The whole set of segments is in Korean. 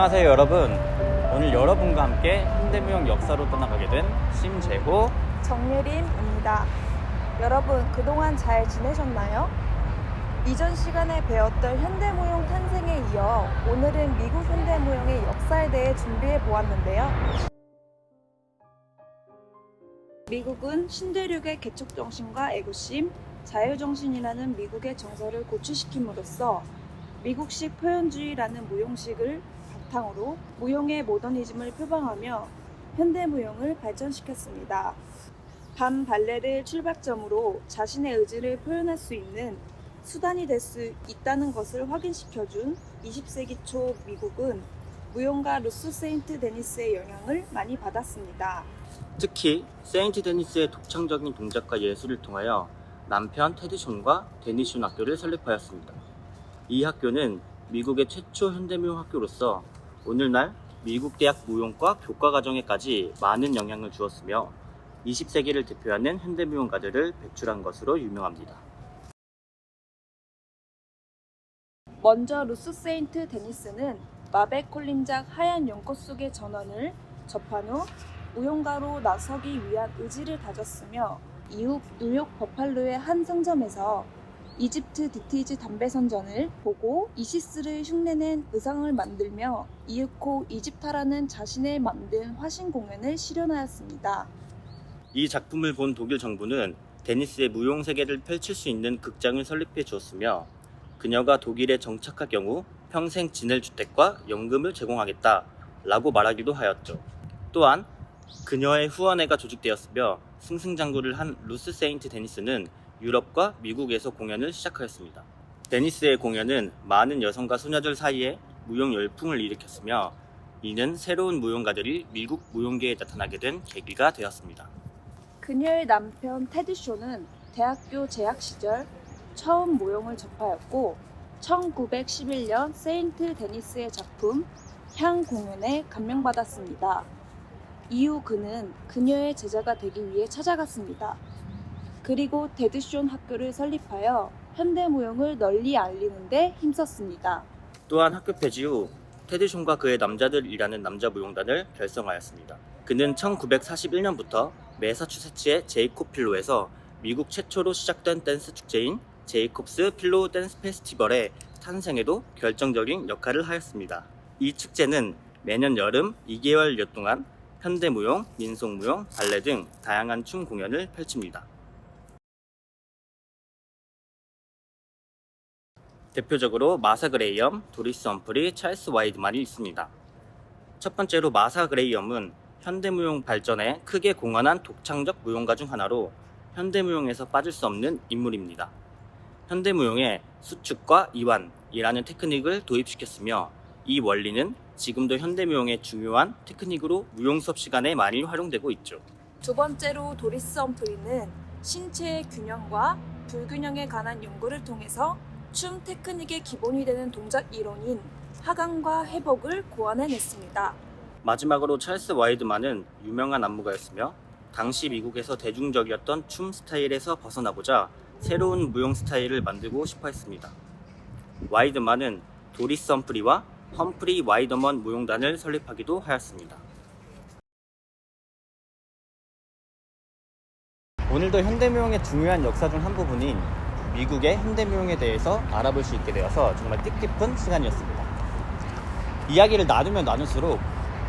안녕하세요 여러분. 오늘 여러분과 함께 현대무용 역사로 떠나가게 된 심재호 정유림입니다. 여러분 그동안 잘 지내셨나요? 이전 시간에 배웠던 현대무용 탄생에 이어 오늘은 미국 현대무용의 역사에 대해 준비해 보았는데요. 미국은 신대륙의 개척정신과 애국심, 자유정신이라는 미국의 정서를 고취시킴으로써 미국식 표현주의라는 무용식을 바탕으로 무용의 모더니즘을 표방하며 현대무용을 발전시켰습니다. 밤 발레를 출발점으로 자신의 의지를 표현할 수 있는 수단이 될 수 있다는 것을 확인시켜준 20세기 초 미국은 무용가 루스 세인트 데니스의 영향을 많이 받았습니다. 특히 세인트 데니스의 독창적인 동작과 예술을 통하여 남편 테드 숀과 데니스 숀 학교를 설립하였습니다. 이 학교는 미국의 최초 현대무용 학교로서 오늘날 미국 대학 무용과 교과과정에까지 많은 영향을 주었으며 20세기를 대표하는 현대무용가들을 배출한 것으로 유명합니다. 먼저 루스 세인트 데니스는 마베 콜린작 하얀 연꽃 속의 전원을 접한 후 무용가로 나서기 위한 의지를 다졌으며 이후 뉴욕 버팔로의 한 상점에서 이집트 디티즈 담배 선전을 보고 이시스를 흉내낸 의상을 만들며 이윽고 이집타라는 자신의 만든 화신 공연을 실현하였습니다. 이 작품을 본 독일 정부는 데니스의 무용 세계를 펼칠 수 있는 극장을 설립해 주었으며 그녀가 독일에 정착할 경우 평생 지낼 주택과 연금을 제공하겠다라고 말하기도 하였죠. 또한 그녀의 후원회가 조직되었으며 승승장구를 한 루스 세인트 데니스는 유럽과 미국에서 공연을 시작하였습니다. 데니스의 공연은 많은 여성과 소녀들 사이에 무용 열풍을 일으켰으며 이는 새로운 무용가들이 미국 무용계에 나타나게 된 계기가 되었습니다. 그녀의 남편 테드 숀은 대학교 재학 시절 처음 무용을 접하였고 1911년 세인트 데니스의 작품 향 공연에 감명받았습니다. 이후 그는 그녀의 제자가 되기 위해 찾아갔습니다. 그리고 테드 숀 학교를 설립하여 현대무용을 널리 알리는 데 힘썼습니다. 또한 학교 폐지 후 테드 숀과 그의 남자들이라는 남자 무용단을 결성하였습니다. 그는 1941년부터 매사추세츠의 제이콥 필로에서 미국 최초로 시작된 댄스 축제인 제이콥스 필로우 댄스 페스티벌의 탄생에도 결정적인 역할을 하였습니다. 이 축제는 매년 여름 2개월여 동안 현대무용, 민속무용, 발레 등 다양한 춤 공연을 펼칩니다. 대표적으로 마사 그레이엄, 도리스 험프리, 찰스 와이드만이 있습니다. 첫 번째로 마사 그레이엄은 현대무용 발전에 크게 공헌한 독창적 무용가 중 하나로 현대무용에서 빠질 수 없는 인물입니다. 현대무용에 수축과 이완이라는 테크닉을 도입시켰으며 이 원리는 지금도 현대무용의 중요한 테크닉으로 무용 수업 시간에 많이 활용되고 있죠. 두 번째로 도리스 험프리는 신체의 균형과 불균형에 관한 연구를 통해서 춤 테크닉의 기본이 되는 동작 이론인 하강과 회복을 고안해냈습니다. 마지막으로 찰스 와이드만은 유명한 안무가였으며 당시 미국에서 대중적이었던 춤 스타일에서 벗어나고자 새로운 무용 스타일을 만들고 싶어 했습니다. 와이드만은 도리스 험프리와 험프리 와이더먼 무용단을 설립하기도 하였습니다. 오늘도 현대무용의 중요한 역사 중 한 부분인 미국의 현대무용에 대해서 알아볼 수 있게 되어서 정말 뜻깊은 시간이었습니다. 이야기를 나누면 나눌수록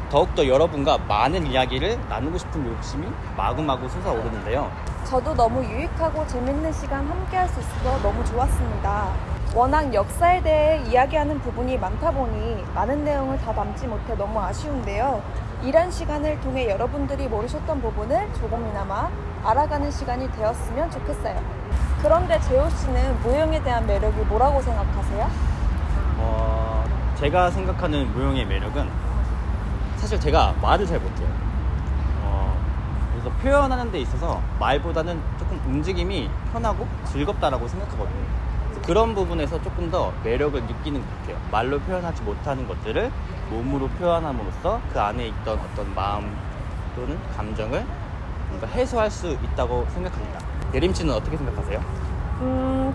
더욱더 여러분과 많은 이야기를 나누고 싶은 욕심이 마구마구 솟아오르는데요. 저도 너무 유익하고 재밌는 시간 함께 할 수 있어서 너무 좋았습니다. 워낙 역사에 대해 이야기하는 부분이 많다 보니 많은 내용을 다 담지 못해 너무 아쉬운데요. 이런 시간을 통해 여러분들이 모르셨던 부분을 조금이나마 알아가는 시간이 되었으면 좋겠어요. 그런데 재호 씨는 무용에 대한 매력이 뭐라고 생각하세요? 제가 생각하는 무용의 매력은 사실 제가 말을 잘 못해요. 그래서 표현하는 데 있어서 말보다는 조금 움직임이 편하고 즐겁다라고 생각하거든요. 그런 부분에서 조금 더 매력을 느끼는 것 같아요. 말로 표현하지 못하는 것들을 몸으로 표현함으로써 그 안에 있던 어떤 마음 또는 감정을 뭔가 해소할 수 있다고 생각합니다. 예림 씨는 어떻게 생각하세요?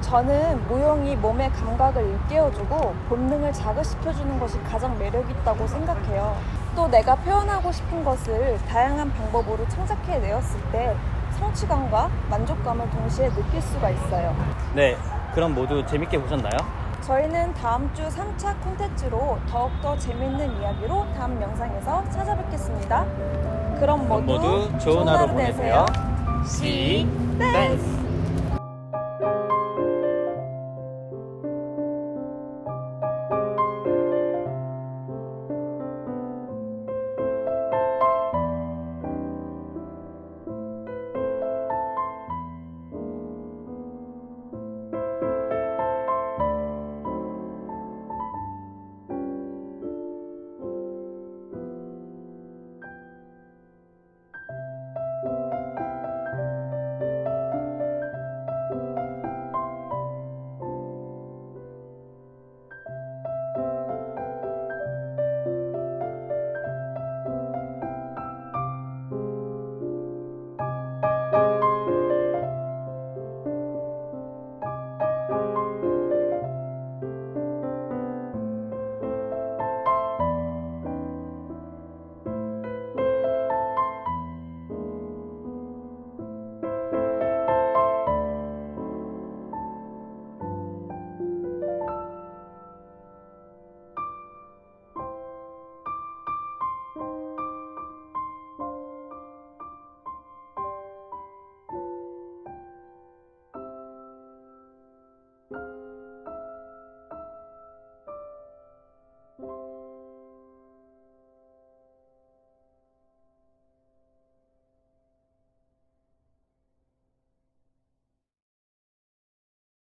저는 무용이 몸의 감각을 일깨워주고 본능을 자극시켜주는 것이 가장 매력있다고 생각해요. 또 내가 표현하고 싶은 것을 다양한 방법으로 창작해내었을 때 성취감과 만족감을 동시에 느낄 수가 있어요. 네, 그럼 모두 재밌게 보셨나요? 저희는 다음 주 3차 콘텐츠로 더욱더 재밌는 이야기로 다음 영상에서 찾아뵙겠습니다. 그럼 모두 좋은 하루 되세요. 시 댄스!